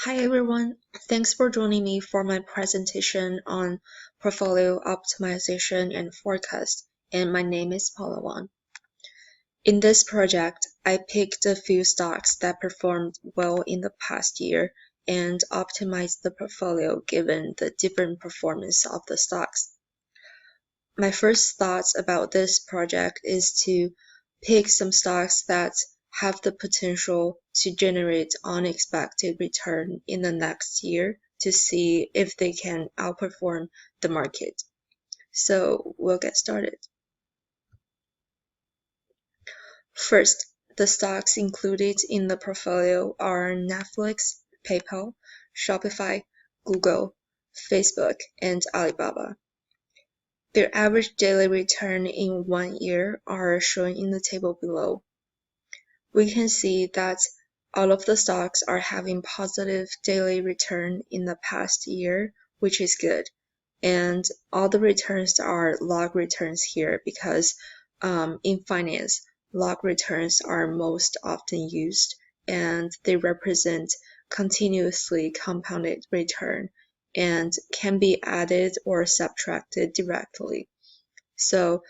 Hi everyone, thanks for joining me for my presentation on portfolio optimization and forecast, and my name is Paula Wang. In this project, I picked a few stocks that performed well in the past year and optimized the portfolio given the different performance of the stocks. My first thoughts about this project is to pick some stocks that have the potential to generate unexpected return in the next year to see if they can outperform the market. So we'll get started. First, the stocks included in the portfolio are Netflix, PayPal, Shopify, Google, Facebook, and Alibaba. Their average daily return in 1 year are shown in the table below. We can see that all of the stocks are having positive daily return in the past year, which is good. And all the returns are log returns here because in finance, log returns are most often used and they represent continuously compounded return and can be added or subtracted directly. So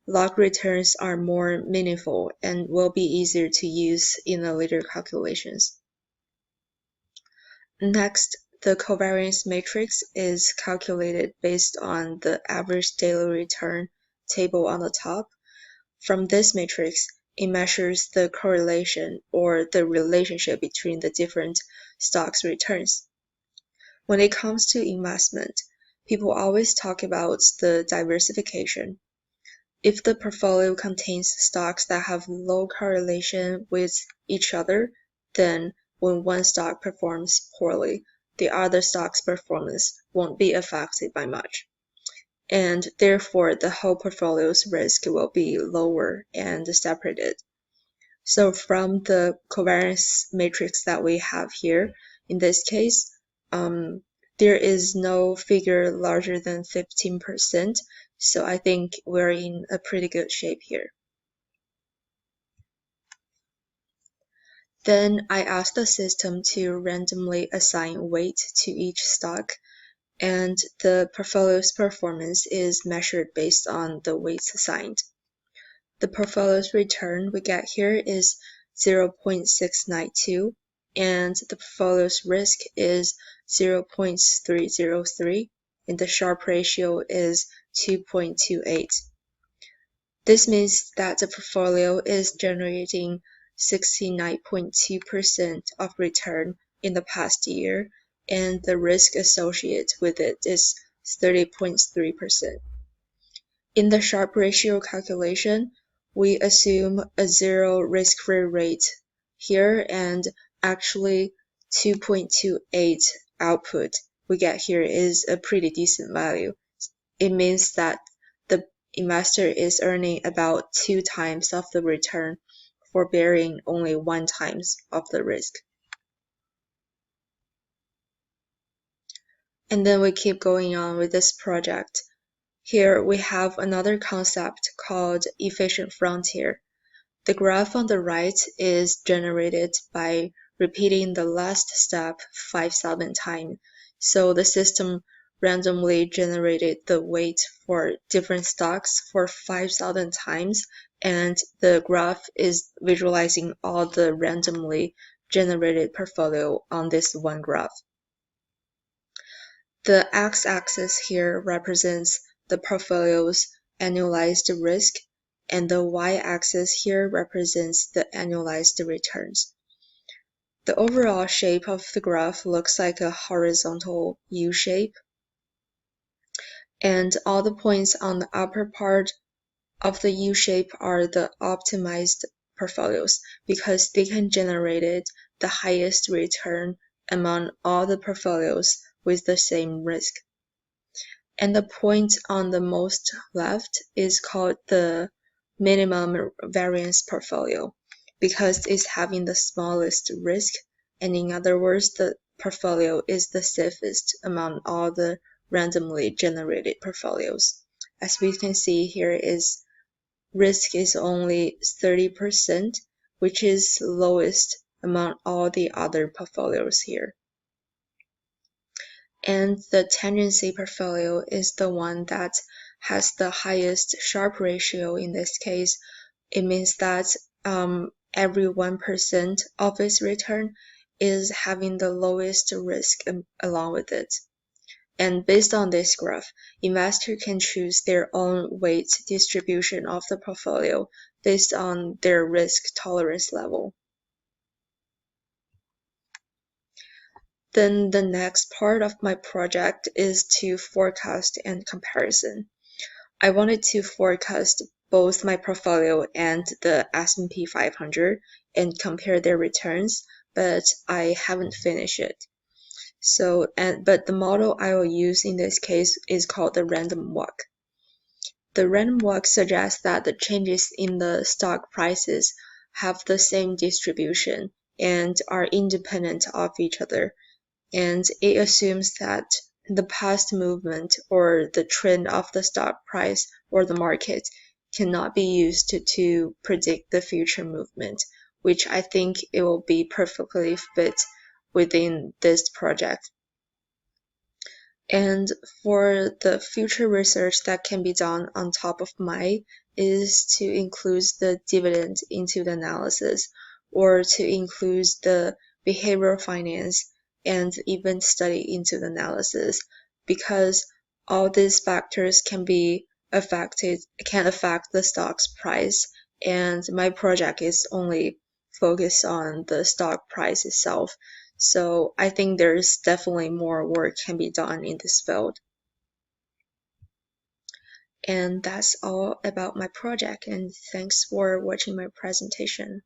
log returns are more meaningful and will be easier to use in the later calculations. Next, the covariance matrix is calculated based on the average daily return table on the top. From this matrix, it measures the correlation or the relationship between the different stocks' returns. When it comes to investment, people always talk about the diversification. If the portfolio contains stocks that have low correlation with each other, then when one stock performs poorly, the other stock's performance won't be affected by much. And therefore, the whole portfolio's risk will be lower and separated. So from the covariance matrix that we have here, in this case, there is no figure larger than 15%, so I think we're in a pretty good shape here. Then I asked the system to randomly assign weight to each stock, and the portfolio's performance is measured based on the weights assigned. The portfolio's return we get here is 0.692, and the portfolio's risk is 0.303, and the Sharpe ratio is 2.28. This means that the portfolio is generating 69.2% of return in the past year, and the risk associated with it is 30.3%. In the Sharpe ratio calculation, we assume a zero risk-free rate here, and actually 2.28 output we get here is a pretty decent value. It means that the investor is earning about 2 times of the return for bearing only 1 times of the risk. And then we keep going on with this project. Here we have another concept called efficient frontier. The graph on the right is generated by repeating the last step 5,000 times. So the system randomly generated the weight for different stocks for 5,000 times, and the graph is visualizing all the randomly generated portfolio on this one graph. The x-axis here represents the portfolio's annualized risk, and the y-axis here represents the annualized returns. The overall shape of the graph looks like a horizontal U shape, and all the points on the upper part of the U shape are the optimized portfolios because they can generate the highest return among all the portfolios with the same risk. And the point on the most left is called the minimum variance portfolio because it's having the smallest risk, and in other words, the portfolio is the safest among all the randomly generated portfolios. As we can see here is risk is only 30%, which is lowest among all the other portfolios here. And the tangency portfolio is the one that has the highest Sharpe ratio in this case. It means that every 1% of its return is having the lowest risk along with it. And based on this graph, investors can choose their own weight distribution of the portfolio based on their risk tolerance level. Then the next part of my project is to forecast and comparison. I wanted to forecast both my portfolio and the S&P 500 and compare their returns, but I haven't finished it. But the model I will use in this case is called the random walk. The random walk suggests that the changes in the stock prices have the same distribution and are independent of each other, and it assumes that the past movement or the trend of the stock price or the market cannot be used to predict the future movement, which I think it will be perfectly fit within this project. And for the future research that can be done on top of mine is to include the dividend into the analysis, or to include the behavioral finance and event study into the analysis, because all these factors can affect the stock's price, and my project is only focused on the stock price itself. So I think there's definitely more work can be done in this field. And that's all about my project, and thanks for watching my presentation.